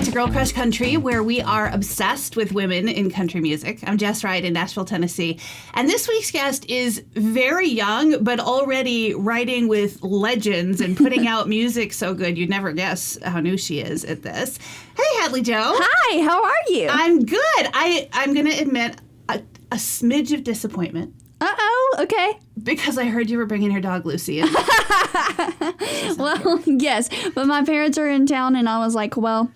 to Girl Crush Country, where we are obsessed with women in country music. I'm Jess Wright in Nashville, Tennessee. And this week's guest is very young, but already writing with legends and putting out music so good you'd never guess how new she is at this. Hey, Hadlie Jo. Hi, how are you? I'm good. I'm going to admit a smidge of disappointment. Uh-oh, okay. Because I heard you were bringing your dog Lucy in. Well, yes, but my parents are in town, and I was like, well,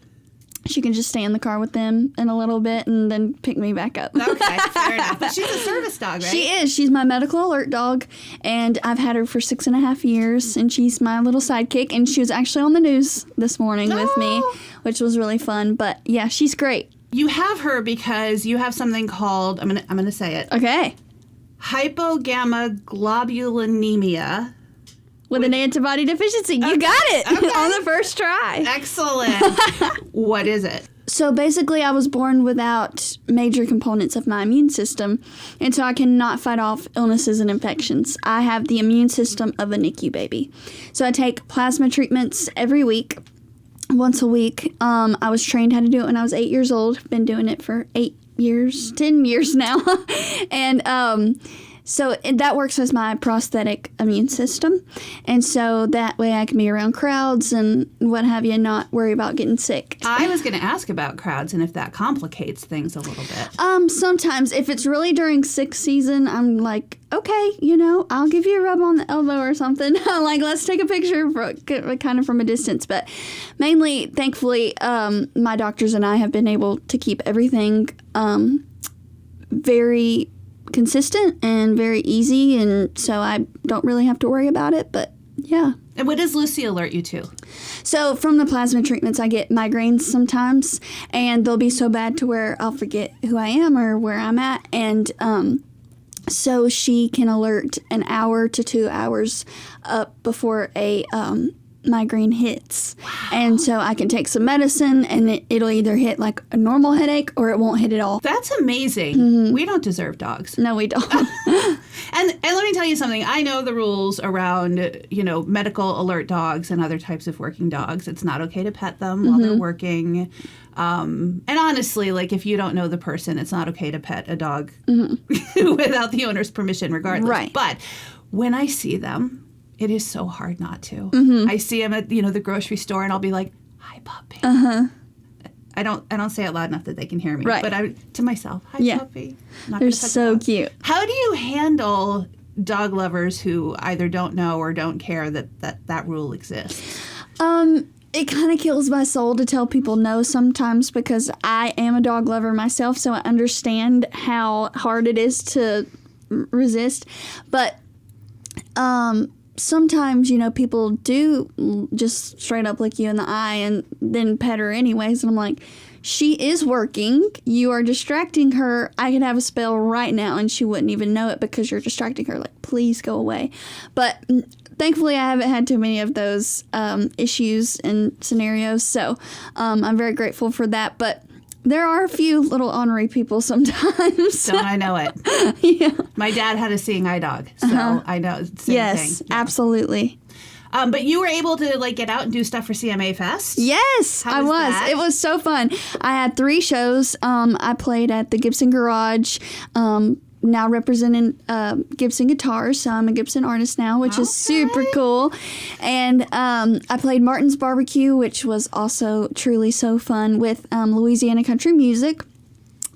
she can just stay in the car with them in a little bit and then pick me back up. Okay, fair enough. But she's a service dog, right? She is. She's my medical alert dog, and I've had her for 6.5 years, and she's my little sidekick, and she was actually on the news this morning with me, which was really fun. But, yeah, she's great. You have her because you have something called, I'm gonna say it. Okay. Hypogammaglobulinemia. With an antibody deficiency. You got it on the first try. Excellent. What is it? So basically, I was born without major components of my immune system, and so I cannot fight off illnesses and infections. I have the immune system of a NICU baby. So I take plasma treatments every week, once a week. I was trained how to do it when I was 8 years old. Been doing it for 10 years now. And so that works as my prosthetic immune system. And so that way I can be around crowds and what have you, not worry about getting sick. I was going to ask about crowds and if that complicates things a little bit. Sometimes. If it's really during sick season, I'm like, okay, I'll give you a rub on the elbow or something. Like, let's take a picture kind of from a distance. But mainly, thankfully, my doctors and I have been able to keep everything very consistent and very easy, and so I don't really have to worry about it, but yeah. And what does Lucy alert you to? So from the plasma treatments, I get migraines sometimes, and they'll be so bad to where I'll forget who I am or where I'm at, and so she can alert an hour to 2 hours up before a migraine hits. Wow. And so I can take some medicine and it'll either hit like a normal headache or it won't hit at all. That's amazing. Mm-hmm. We don't deserve dogs. No, we don't. And let me tell you something. I know the rules around, medical alert dogs and other types of working dogs. It's not okay to pet them while they're working. And honestly, like, if you don't know the person, it's not okay to pet a dog without the owner's permission regardless. Right. But when I see them, it is so hard not to. Mm-hmm. I see them at, the grocery store, and I'll be like, "Hi, puppy." Uh-huh. I don't say it loud enough that they can hear me. Right. But to myself, "Hi, puppy." They're so cute. How do you handle dog lovers who either don't know or don't care that rule exists? It kind of kills my soul to tell people no sometimes, because I am a dog lover myself, so I understand how hard it is to resist. But sometimes, people do just straight up look you in the eye and then pet her anyways. And I'm like, she is working. You are distracting her. I could have a spell right now and she wouldn't even know it because you're distracting her. Like, please go away. But thankfully, I haven't had too many of those issues and scenarios. So I'm very grateful for that. But there are a few little ornery people sometimes. Don't I know it? Yeah. My dad had a seeing eye dog, so I know it's the same thing. Yes, absolutely. But you were able to get out and do stuff for CMA Fest? Yes, I was. That? It was so fun. I had 3 shows. I played at the Gibson Garage, now representing Gibson guitars. So I'm a Gibson artist now, which is super cool. And I played Martin's Barbecue, which was also truly so fun, with Louisiana country music.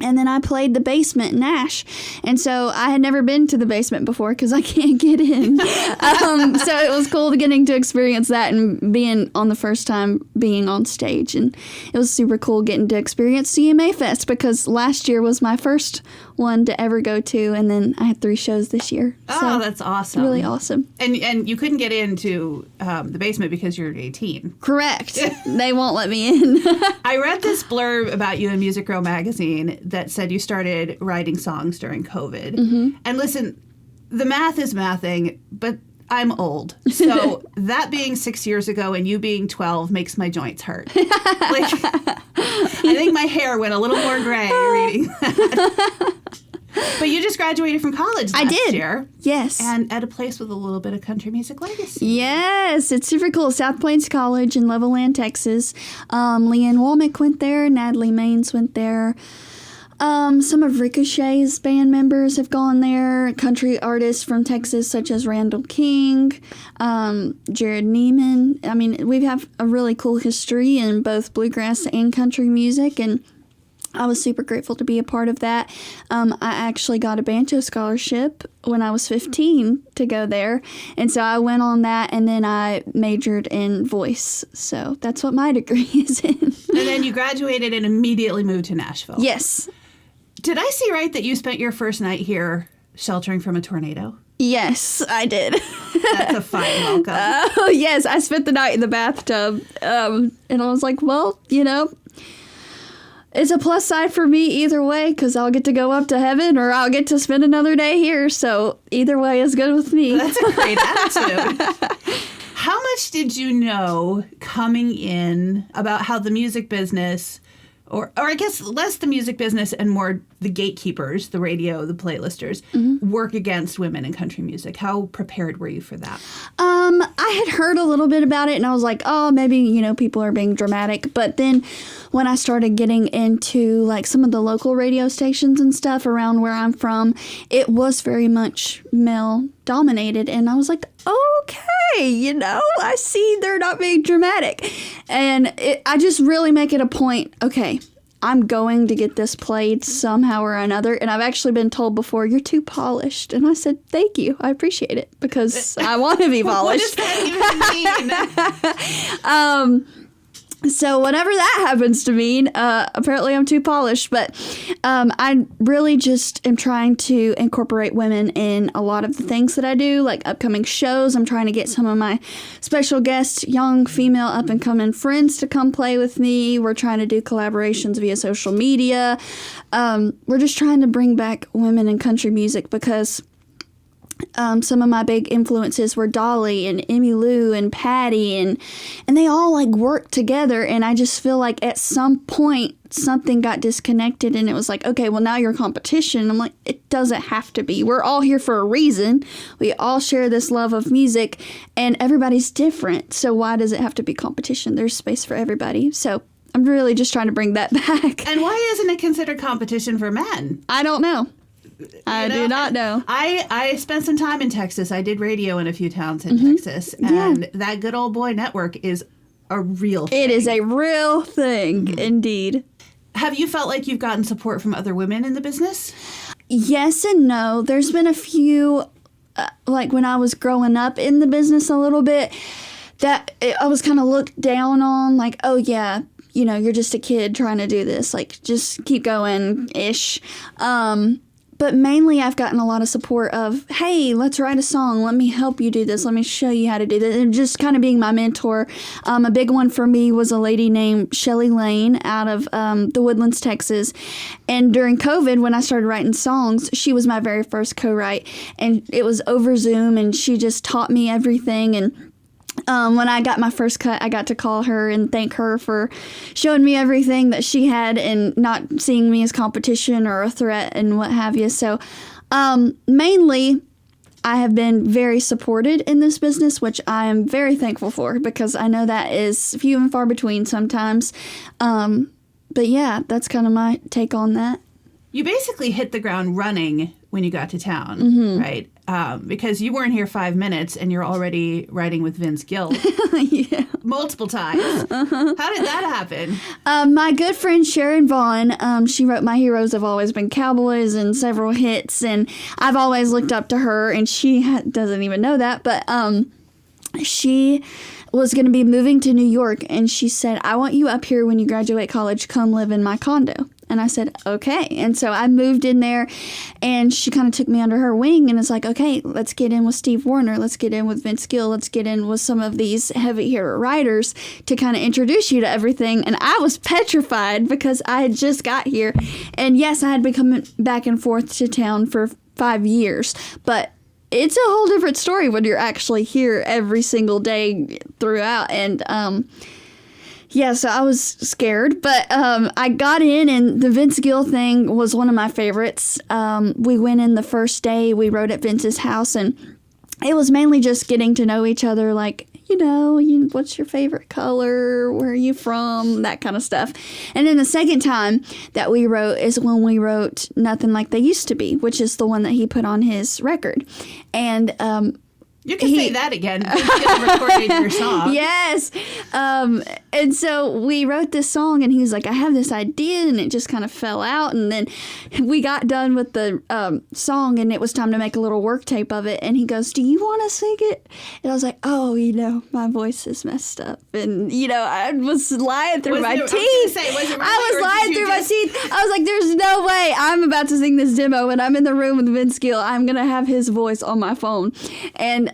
And then I played the basement in Nash. And so I had never been to the basement before because I can't get in. So it was cool getting to experience that and being on the first time being on stage. And it was super cool getting to experience CMA Fest because last year was my first one to ever go to. And then I had 3 shows this year. Oh, that's awesome. Really awesome. And you couldn't get into the basement because you're 18. Correct. They won't let me in. I read this blurb about you in Music Row magazine that said you started writing songs during COVID. Mm-hmm. And listen, the math is mathing, but I'm old. So that being 6 years ago and you being 12 makes my joints hurt. I think my hair went a little more gray reading that. But you just graduated from college last year. Yes. And at a place with a little bit of country music legacy. Yes, it's super cool. South Plains College in Levelland, Texas. Leanne Womack went there. Hadlie Maines went there. Some of Ricochet's band members have gone there. Country artists from Texas, such as Randall King, Jared Neiman. I mean, we have a really cool history in both bluegrass and country music, and I was super grateful to be a part of that. I actually got a banjo scholarship when I was 15 to go there, and so I went on that, and then I majored in voice. So that's what my degree is in. And then you graduated and immediately moved to Nashville. Yes. Did I see right that you spent your first night here sheltering from a tornado? Yes, I did. That's a fine welcome. Oh, yes. I spent the night in the bathtub. And I was like, well, you know, it's a plus side for me either way, because I'll get to go up to heaven or I'll get to spend another day here. So either way is good with me. That's a great attitude. How much did you know coming in about how the music business, or I guess less the music business and more the gatekeepers, the radio, the playlisters, work against women in country music? How prepared were you for that? I had heard a little bit about it, and I was like, oh, maybe, you know, people are being dramatic. But then when I started getting into, like, some of the local radio stations and stuff around where I'm from, it was very much male-dominated. And I was like, okay, you know, I see they're not being dramatic. And I just really make it a point, okay, I'm going to get this played somehow or another. And I've actually been told before, you're too polished. And I said, thank you. I appreciate it because I want to be polished. What does that even mean? So whatever that happens to mean, apparently I'm too polished. But I really just am trying to incorporate women in a lot of the things that I do, like upcoming shows. I'm trying to get some of my special guests, young female up-and-coming friends to come play with me. We're trying to do collaborations via social media. We're just trying to bring back women in country music because some of my big influences were Dolly and Emmylou and Patty, and they all like work together. And I just feel like at some point something got disconnected, and it was like, okay, well now you're competition. I'm like, it doesn't have to be. We're all here for a reason. We all share this love of music, and everybody's different. So why does it have to be competition? There's space for everybody. So I'm really just trying to bring that back. And why isn't it considered competition for men? I don't know. I do not know. I spent some time in Texas. I did radio in a few towns in Texas. And that good old boy network is a real thing. It is a real thing, indeed. Have you felt like you've gotten support from other women in the business? Yes and no. There's been a few, like when I was growing up in the business a little bit, that I was kind of looked down on, like, oh yeah, you know, you're just a kid trying to do this. Like, just keep going-ish. But mainly I've gotten a lot of support of, hey, let's write a song. Let me help you do this. Let me show you how to do this. And just kind of being my mentor. A big one for me was a lady named Shelly Lane out of the Woodlands, Texas. And during COVID, when I started writing songs, she was my very first co-write. And it was over Zoom, and she just taught me everything. And when I got my first cut, I got to call her and thank her for showing me everything that she had and not seeing me as competition or a threat and what have you. So mainly, I have been very supported in this business, which I am very thankful for because I know that is few and far between sometimes. But yeah, that's kind of my take on that. You basically hit the ground running when you got to town, right? Because you weren't here 5 minutes and you're already writing with Vince Gill Yeah. multiple times. How did that happen? My good friend Sharon Vaughn, she wrote My Heroes Have Always Been Cowboys and several hits, and I've always looked up to her, and she doesn't even know that, but she was going to be moving to New York, and she said, I want you up here when you graduate college, come live in my condo. And I said, okay. And so I moved in there, and she kind of took me under her wing, and it's like, okay, let's get in with Steve Warner. Let's get in with Vince Gill. Let's get in with some of these heavy hitter writers to kind of introduce you to everything. And I was petrified because I had just got here. And yes, I had been coming back and forth to town for 5 years, but it's a whole different story when you're actually here every single day throughout. And, Yeah, so I was scared, but I got in, and the Vince Gill thing was one of my favorites. We went in the first day, we rode at Vince's house, and it was mainly just getting to know each other, like, what's your favorite color, where are you from, that kind of stuff. And then the second time that we wrote is when we wrote Nothing Like They Used to Be, which is the one that he put on his record. And you can say that again. You recorded your song. Yes. And so we wrote this song, and he was like, I have this idea, and it just kind of fell out. And then we got done with the song, and it was time to make a little work tape of it. And he goes, do you want to sing it? And I was like, oh, my voice is messed up. And, I was lying through my teeth. I was lying through my teeth. I was like, there's no way I'm about to sing this demo, and I'm in the room with Vince Gill. I'm going to have his voice on my phone. And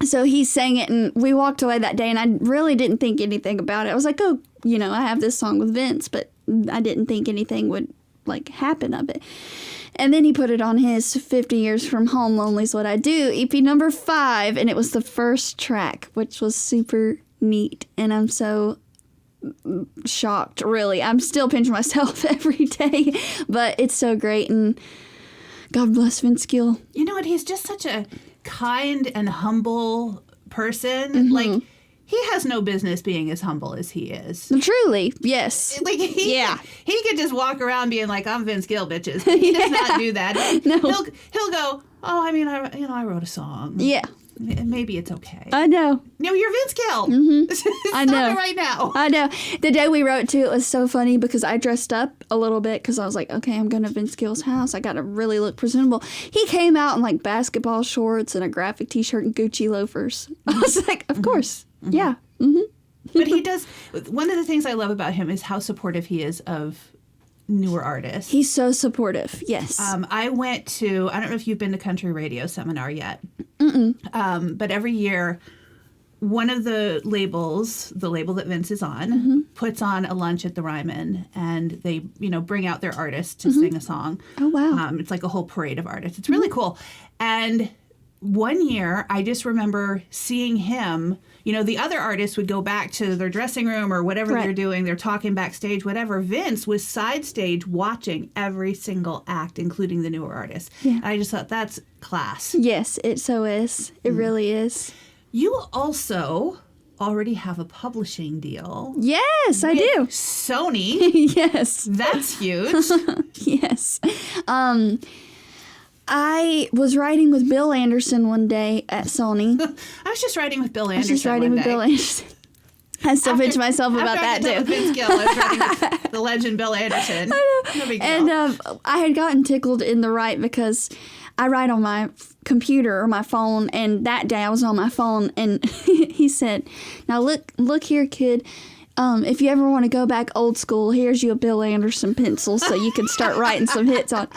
so he sang it, and we walked away that day, and I really didn't think anything about it. I was like, oh, I have this song with Vince, but I didn't think anything would, happen of it. And then he put it on his 50 Years From Home, Lonely's What I Do, EP number 5, and it was the first track, which was super neat, and I'm so shocked, really. I'm still pinching myself every day, but it's so great, and God bless Vince Gill. You know what? He's just such a kind and humble person. Mm-hmm. He has no business being as humble as he is. Truly, yes. He could just walk around being like, I'm Vince Gill, bitches. He does not do that. No. He'll go, I wrote a song. Yeah. Maybe it's okay. I know. No, you're Vince Gill. Mm-hmm. I know. Right now. I know. The day we wrote to, it was so funny because I dressed up a little bit because I was like, okay, I'm going to Vince Gill's house. I got to really look presentable. He came out in basketball shorts and a graphic t-shirt and Gucci loafers. I was like, of course. Mm-hmm. Yeah. Mm-hmm. But he does. One of the things I love about him is how supportive he is of newer artists. He's so supportive. Yes. I went to, I don't know if you've been to country radio seminar yet. Mm-mm. But every year, one of the labels, the label that Vince is on, puts on a lunch at the Ryman, and they, bring out their artists to sing a song. Oh, wow. It's like a whole parade of artists. It's really cool. And one year, I just remember seeing him, the other artists would go back to their dressing room or whatever they're doing. They're talking backstage, whatever. Vince was side stage watching every single act, including the newer artists. Yeah. And I just thought, that's class. Yes, it so is. It really is. You also already have a publishing deal. Yes, I do. Sony. Yes. That's huge. Yes. I was riding with Bill Anderson one day at Sony. I was just riding with Bill Anderson. I still pinch myself about that too. Vince Gill. I was riding with the legend Bill Anderson. I know. No big deal. And I had gotten tickled in the right because I write on my computer or my phone, and that day I was on my phone, and he said, "Now look here, kid. If you ever want to go back old school, here's you a Bill Anderson pencil so you can start writing some hits on."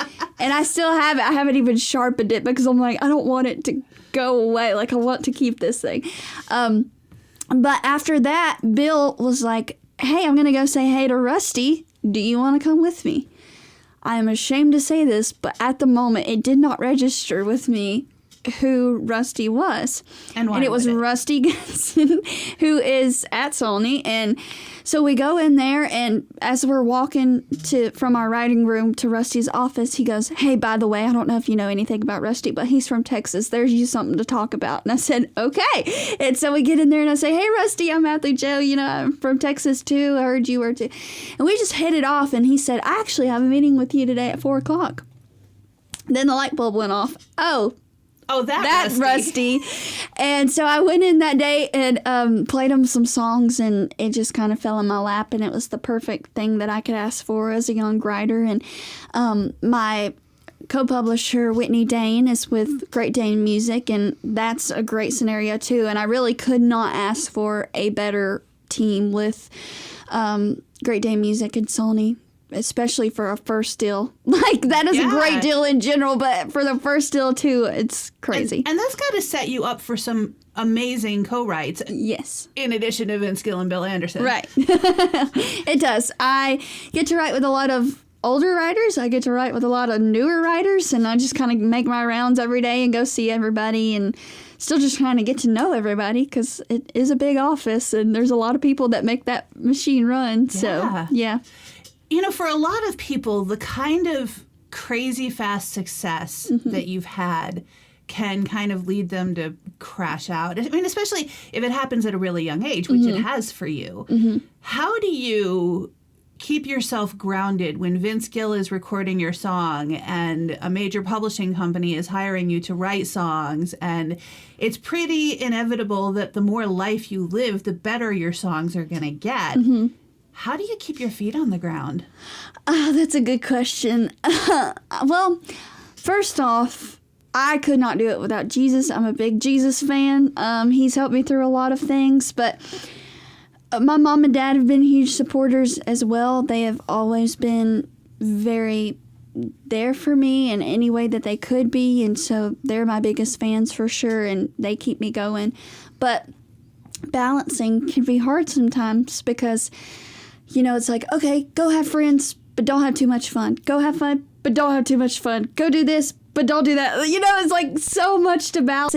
And I still have it. I haven't even sharpened it because I'm like, I don't want it to go away. I want to keep this thing. But after that, Bill was like, hey, I'm going to go say hey to Rusty. Do you want to come with me? I am ashamed to say this, but at the moment, it did not register with me who Rusty was. And it was Rusty Gunson, who is at Sony. And so we go in there, and as we're walking from our writing room to Rusty's office, he goes, hey, by the way, I don't know if you know anything about Rusty, but he's from Texas. There's you something to talk about. And I said, okay. And so we get in there, and I say, hey, Rusty, I'm Hadlie Joe. I'm from Texas, too. I heard you were, too. And we just hit it off, and he said, I actually have a meeting with you today at 4 o'clock. Then the light bulb went off. Oh, that's Rusty. And so I went in that day and played him some songs, and it just kind of fell in my lap, and it was the perfect thing that I could ask for as a young writer. And my co-publisher, Whitney Dane, is with Great Dane Music, and that's a great scenario, too. And I really could not ask for a better team with Great Dane Music and Sony. Especially for a first deal. That is a great deal in general, but for the first deal, too, it's crazy. And that's got to set you up for some amazing co-writes. Yes. In addition to Vince Gill and Bill Anderson. Right. It does. I get to write with a lot of older writers. I get to write with a lot of newer writers, and I just kind of make my rounds every day and go see everybody. And still just trying to get to know everybody because it is a big office and there's a lot of people that make that machine run. So, yeah. You know, for a lot of people, the kind of crazy fast success that you've had can kind of lead them to crash out. I mean, especially if it happens at a really young age, which it has for you. How do you keep yourself grounded when Vince Gill is recording your song and a major publishing company is hiring you to write songs, and it's pretty inevitable that the more life you live, the better your songs are going to get? How do you keep your feet on the ground? That's a good question. Well, first off, I could not do it without Jesus. I'm a big Jesus fan. He's helped me through a lot of things, but my mom and dad have been huge supporters as well. They have always been very there for me in any way that they could be, and so they're my biggest fans for sure, and they keep me going. But balancing can be hard sometimes because, you know, it's like, okay, go have friends, but don't have too much fun. Go have fun, but don't have too much fun. Go do this, but don't do that. You know, it's like so much to balance.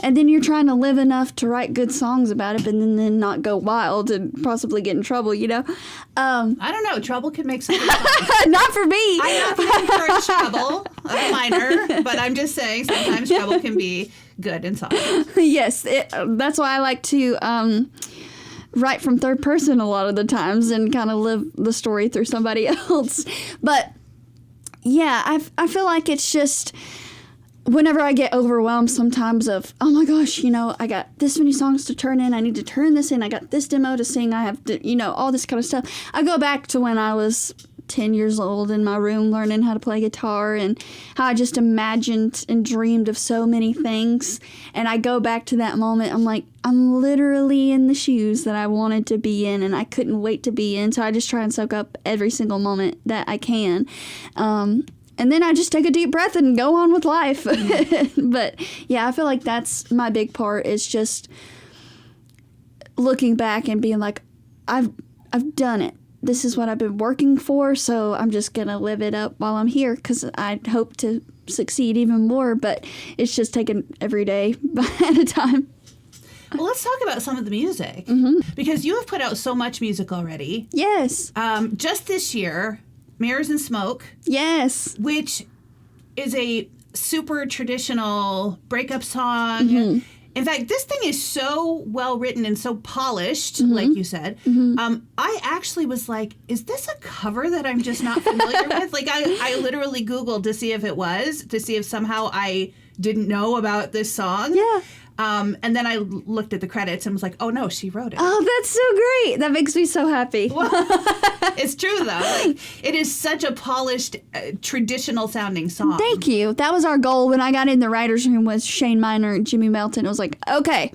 And then you're trying to live enough to write good songs about it, but then not go wild and possibly get in trouble, you know? I don't know. Trouble can make something fun. Not for me. I'm not going to encourage trouble. I'm a minor, but I'm just saying sometimes trouble can be good in songs. Yes. That's why I like to write from third person a lot of the times and kind of live the story through somebody else. But yeah, I feel like it's just whenever I get overwhelmed sometimes of, oh my gosh, you know, I got this many songs to turn in. I need to turn this in. I got this demo to sing. I have to, you know, all this kind of stuff. I go back to when I was 10 years old in my room learning how to play guitar and how I just imagined and dreamed of so many things. And I go back to that moment. I'm like, I'm literally in the shoes that I wanted to be in and I couldn't wait to be in. So I just try and soak up every single moment that I can. And then I just take a deep breath and go on with life. But yeah, I feel like that's my big part is just looking back and being like, I've done it. This is what I've been working for, so I'm just going to live it up while I'm here because I hope to succeed even more, but it's just taken every day at a time. Well, let's talk about some of the music because you have put out so much music already. Yes. Just this year, Mirrors and Smoke. Yes. Which is a super traditional breakup song. In fact, this thing is so well written and so polished, like you said. I actually was like, is this a cover that I'm just not familiar with? Like, I literally Googled to see if it was, to see if somehow I didn't know about this song. Yeah. And then I looked at the credits and was like, oh no, she wrote it. Oh, that's so great. That makes me so happy. Well, it's true though. Like, it is such a polished, traditional sounding song. Thank you. That was our goal when I got in the writer's room with Shane Miner and Jimmy Melton. It was like, okay,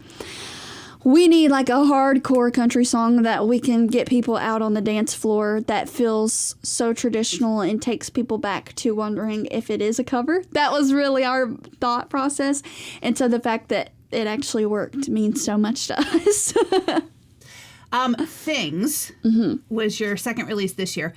we need like a hardcore country song that we can get people out on the dance floor that feels so traditional and takes people back to wondering if it is a cover. That was really our thought process. And so the fact that it actually worked means so much to us. Things was your second release this year.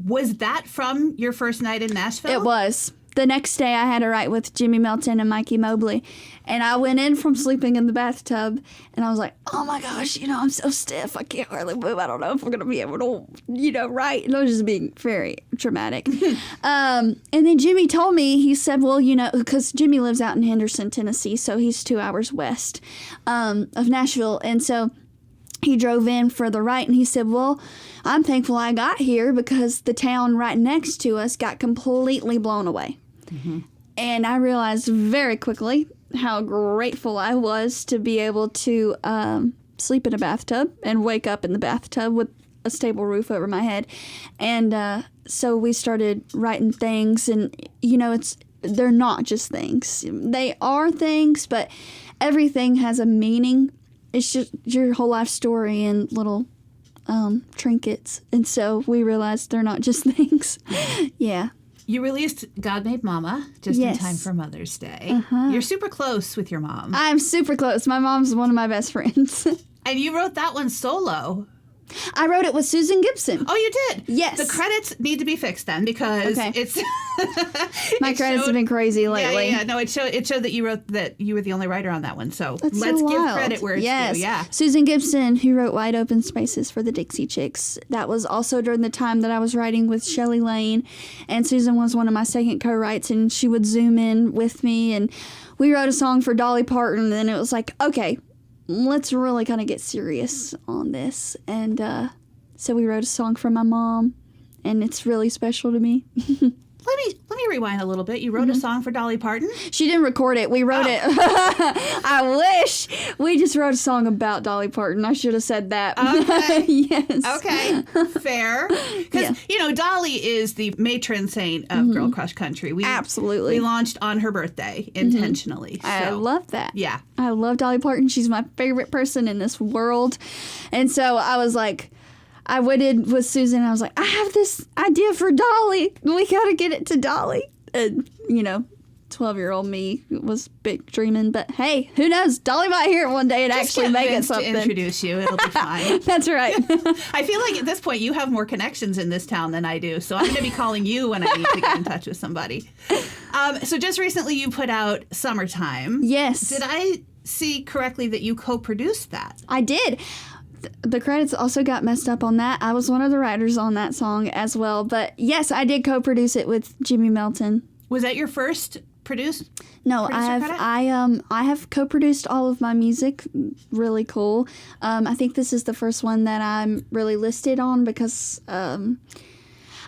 Was that from your first night in Nashville? It was. The next day I had to write with Jimmy Melton and Mikey Mobley. And I went in from sleeping in the bathtub and I was like, oh my gosh, you know, I'm so stiff. I can't hardly move. I don't know if we're going to be able to, you know, write. And I was just being very dramatic. And then Jimmy told me, he said, well, you know, because Jimmy lives out in Henderson, Tennessee. So he's 2 hours west of Nashville. And so he drove in for the write and he said, well, I'm thankful I got here because the town right next to us got completely blown away. And I realized very quickly how grateful I was to be able to sleep in a bathtub and wake up in the bathtub with a stable roof over my head. And so we started writing things and, you know, they're not just things. They are things, but everything has a meaning. It's just your whole life story and little trinkets. And so we realized they're not just things. Yeah. You released God Made Mama just in time for Mother's Day. You're super close with your mom. I'm super close. My mom's one of my best friends. And you wrote that one solo. I wrote it with Susan Gibson. Oh, you did? Yes. The credits need to be fixed then because it's... My credits have been crazy lately. Yeah. No, it showed that you wrote that you were the only writer on that one. So That's let's so give wild. credit where it's due. Yeah. Susan Gibson, who wrote Wide Open Spaces for the Dixie Chicks. That was also during the time that I was writing with Shelley Lane. And Susan was one of my second co-writes, and she would Zoom in with me. And we wrote a song for Dolly Parton, and it was like, okay, let's really kind of get serious on this. And so we wrote a song for my mom, and it's really special to me. Let me rewind a little bit. You wrote a song for Dolly Parton? She didn't record it. We wrote it. I wish. We just wrote a song about Dolly Parton. I should have said that. Okay. Yes. Okay. Fair. Because, Dolly is the matron saint of Girl Crush Country. Absolutely. We launched on her birthday intentionally. So. I love that. Yeah. I love Dolly Parton. She's my favorite person in this world. And so I was like, I waited with Susan. I was like, I have this idea for Dolly. We got to get it to Dolly. And, 12-year-old me was big dreaming. But hey, who knows? Dolly might hear it one day and actually make it something. To introduce you. It'll be fine. That's right. I feel like at this point you have more connections in this town than I do. So I'm going to be calling you when I need to get in touch with somebody. So just recently you put out Summertime. Yes. Did I see correctly that you co-produced that? I did. The credits also got messed up on that. I was one of the writers on that song as well. But yes, I did co-produce it with Jimmy Melton. Was that your first No, I have co-produced all of my music. Really cool. I think this is the first one that I'm really listed on because I feel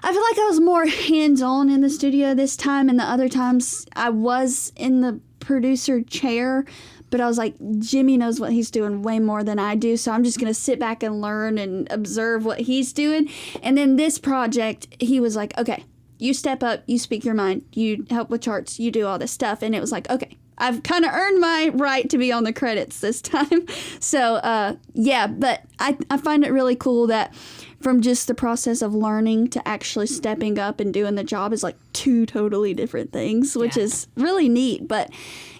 like I was more hands-on in the studio this time, and the other times I was in the producer chair. But I was like, Jimmy knows what he's doing way more than I do, so I'm just going to sit back and learn and observe what he's doing. And then this project, he was like, okay, you step up, you speak your mind, you help with charts, you do all this stuff. And it was like, okay, I've kind of earned my right to be on the credits this time. So, but I find it really cool that from just the process of learning to actually stepping up and doing the job is like two totally different things, which is really neat. But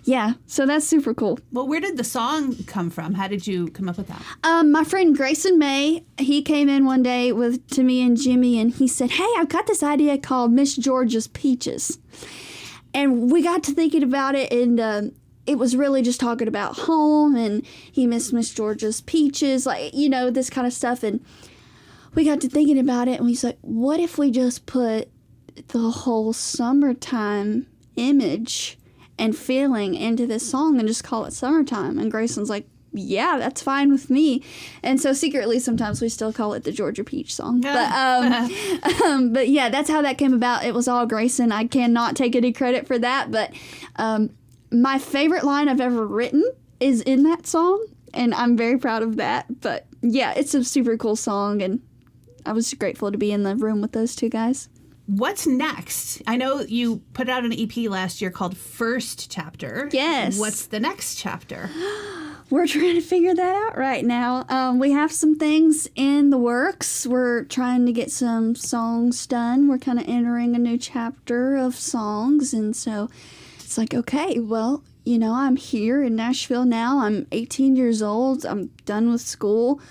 yeah, so that's super cool. Well, where did the song come from? How did you come up with that? My friend Grayson May, he came in one day to me and Jimmy, and he said, hey, I've got this idea called Miss Georgia's Peaches. And we got to thinking about it, and it was really just talking about home, and he missed Miss Georgia's peaches, like, this kind of stuff. And we got to thinking about it, and we was like, what if we just put the whole summertime image and feeling into this song and just call it Summertime? And Grayson's like, yeah, that's fine with me. And so secretly sometimes we still call it the Georgia Peach song. But yeah, that's how that came about. It was all Grayson. I cannot take any credit for that. But my favorite line I've ever written is in that song, and I'm very proud of that. But yeah, it's a super cool song, and I was grateful to be in the room with those two guys. What's next? I know you put out an EP last year called First Chapter. Yes. What's the next chapter? We're trying to figure that out right now. We have some things in the works. We're trying to get some songs done. We're kind of entering a new chapter of songs. And so it's like, okay, well, I'm here in Nashville now. I'm 18 years old. I'm done with school.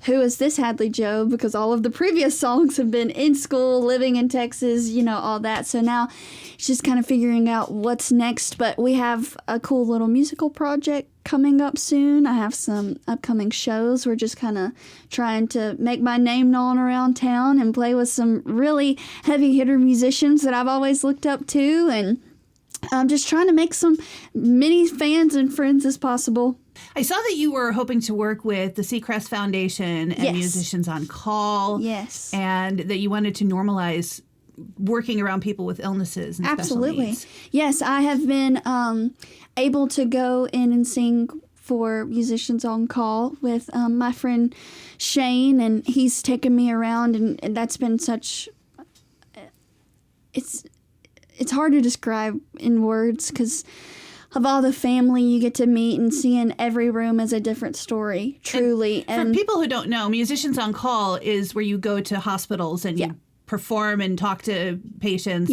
Who is this Hadlie Joe? Because all of the previous songs have been in school, living in Texas, all that. So now it's just kind of figuring out what's next. But we have a cool little musical project coming up soon. I have some upcoming shows. We're just kind of trying to make my name known around town and play with some really heavy hitter musicians that I've always looked up to. And I'm just trying to make some many fans and friends as possible. I saw that you were hoping to work with the Seacrest Foundation and Musicians on Call. Yes. And that you wanted to normalize working around people with illnesses and special needs. Yes, I have been able to go in and sing for Musicians on Call with my friend Shane, and he's taken me around, and that's been such... It's hard to describe in words because of all the family you get to meet and seeing every room as a different story, truly. And for people who don't know, Musicians on Call is where you go to hospitals and you perform and talk to patients.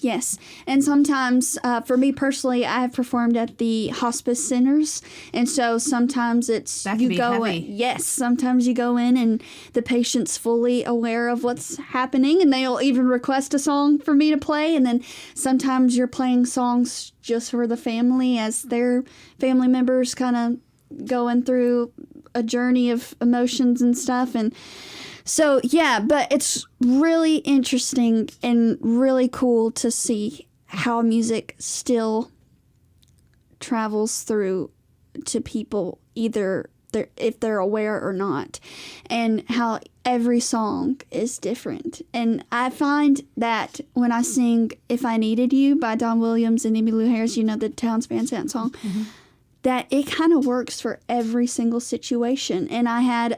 Yes. And sometimes, for me personally, I have performed at the hospice centers. And so sometimes it's that can you be go heavy. in. Yes, sometimes you go in and the patient's fully aware of what's happening, and they'll even request a song for me to play. And then sometimes you're playing songs just for the family as their family members kind of going through a journey of emotions and stuff. And so, yeah, but it's really interesting and really cool to see how music still travels through to people, either if they're aware or not, and how every song is different. And I find that when I sing If I Needed You by Don Williams and Emmylou Harris, you know, the Townes Van Sant song, that it kind of works for every single situation. And I had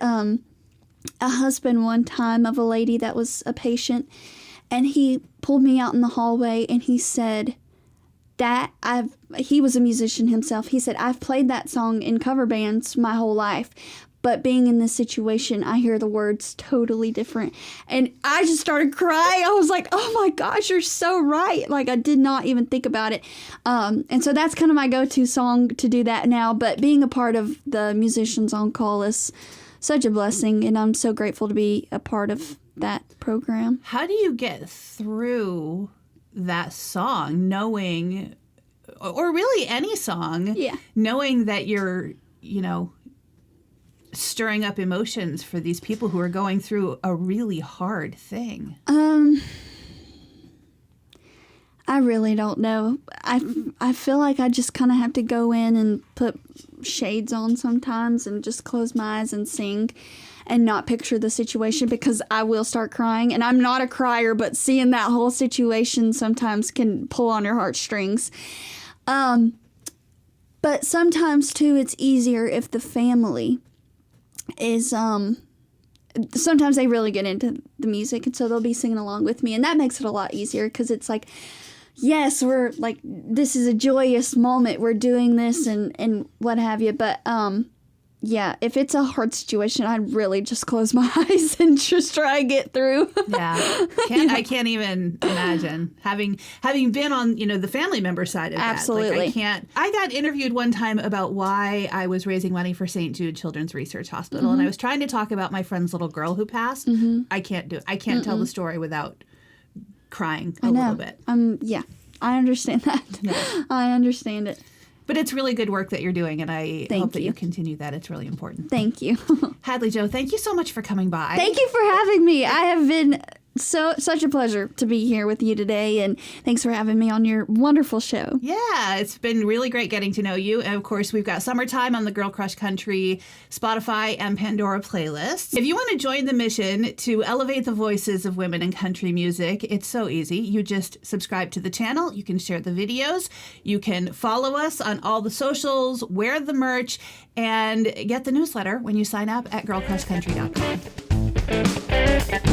a husband one time of a lady that was a patient, and he pulled me out in the hallway and he said that he was a musician himself. He said, I've played that song in cover bands my whole life, but being in this situation, I hear the words totally different. And I just started crying. I was like, oh my gosh, you're so right. Like, I did not even think about it. And so that's kind of my go-to song to do that now. But being a part of the Musicians on Call is such a blessing, and I'm so grateful to be a part of that program. How do you get through that song knowing, or really any song, knowing that you're, stirring up emotions for these people who are going through a really hard thing? I really don't know. I feel like I just kind of have to go in and put shades on sometimes and just close my eyes and sing and not picture the situation, because I will start crying. And I'm not a crier, but seeing that whole situation sometimes can pull on your heartstrings. But sometimes, too, it's easier if the family is... sometimes they really get into the music, and so they'll be singing along with me, and that makes it a lot easier, because it's like, yes, we're like, this is a joyous moment, we're doing this and what have you. But yeah, if it's a hard situation, I'd really just close my eyes and just try and get through. I can't even imagine having been on the family member side of that. Absolutely. Like, I can't. I got interviewed one time about why I was raising money for St. Jude Children's Research Hospital, and I was trying to talk about my friend's little girl who passed. I can't do it. I can't tell the story without crying a little bit. Yeah, I understand that. Yeah. I understand it. But it's really good work that you're doing, and I hope that you continue that. It's really important. Thank you. Hadlie Jo, thank you so much for coming by. Thank you for having me. I have been such a pleasure to be here with you today, and thanks for having me on your wonderful show. Yeah, it's been really great getting to know you. And of course, we've got Summertime on the Girl Crush Country Spotify and Pandora playlists. If you want to join the mission to elevate the voices of women in country music, it's so easy. You just subscribe to the channel. You can share the videos. You can follow us on all the socials, wear the merch, and get the newsletter when you sign up at girlcrushcountry.com.